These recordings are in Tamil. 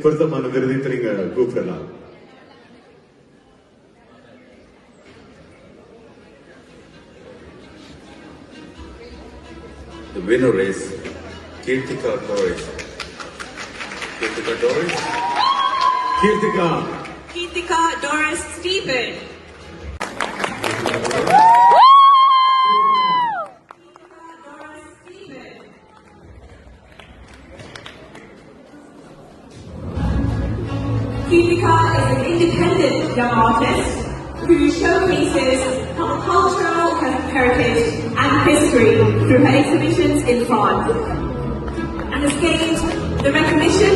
பொருத்தமான விருதை நீங்க கூப்பிடலாம். The winner is Kirtika Doris. Kirtika Doris? Kirtika Doris Stephen. Kirtika is an independent young artist who showcases her cultural heritage and history through her exhibitions in France and has gained the recognition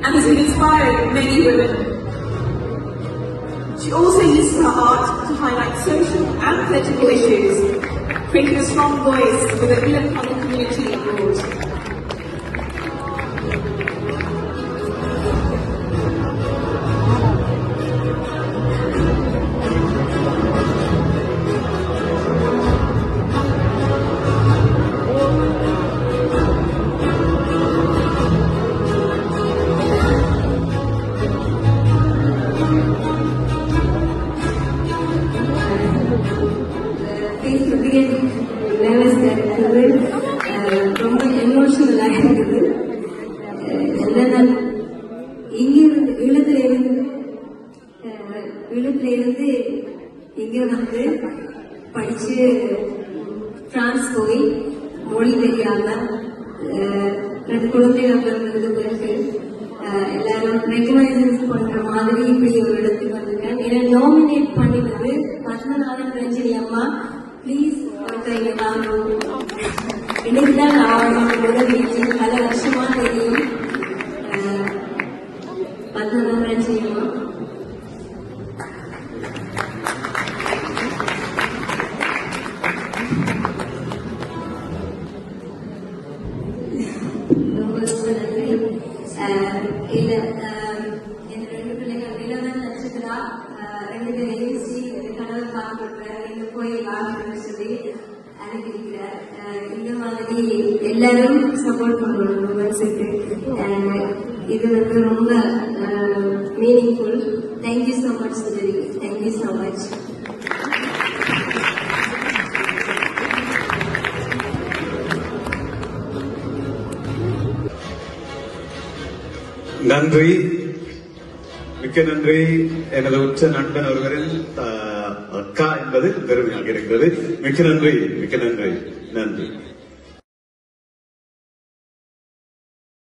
and has inspired many women. She also uses her art to highlight social and political issues, creating a strong voice for the Ilan community abroad. ரொம்ப எமோஷனலா இருக்குது. என்னன்னா இங்கிருந்து இழுத்துல இங்க வந்து படிச்சு பிரான்ஸ் போய் மொழி தெரியாம 2 குழந்தைகள் பிறந்தது பிறகு எல்லாரும் ரெகனைசன்ஸ் பண்ற மாதிரி இப்படி ஒரு இடத்துக்கு வந்திருக்கேன். என்னை நாமினேட் பண்ணினது பத்மநாதன் ரஞ்சனி அம்மா. பிளீஸ் ஒருத்தர் வாங்க. இன்னைக்குதான் நான் உதவி பல வருஷமா தெரியும். பத்மநாதன் ரஞ்சனி அம்மா. ரொம்ப ரொம்ப நன்றி. என் 2 பிள்ளைகள் நிலவன் நட்சத்திரா 2 பேர் எழுச்சி கனவு பார்க்க போய் வாழ்க்கை சொல்லி அனுப்பியிருக்கிறார். இந்த மாதிரி எல்லாரும் சப்போர்ட் பண்ணுவோம் விமர்சைக்கு. இது வந்து ரொம்ப meaningful. Thank you so much Sundari. Thank you so much. நன்றி, மிக்க நன்றி. எனது உச்ச நண்பன் ஒருவரின் அக்கா என்பது பெருமையாக இருக்கிறது. மிக்க நன்றி, மிக்க நன்றி, நன்றி.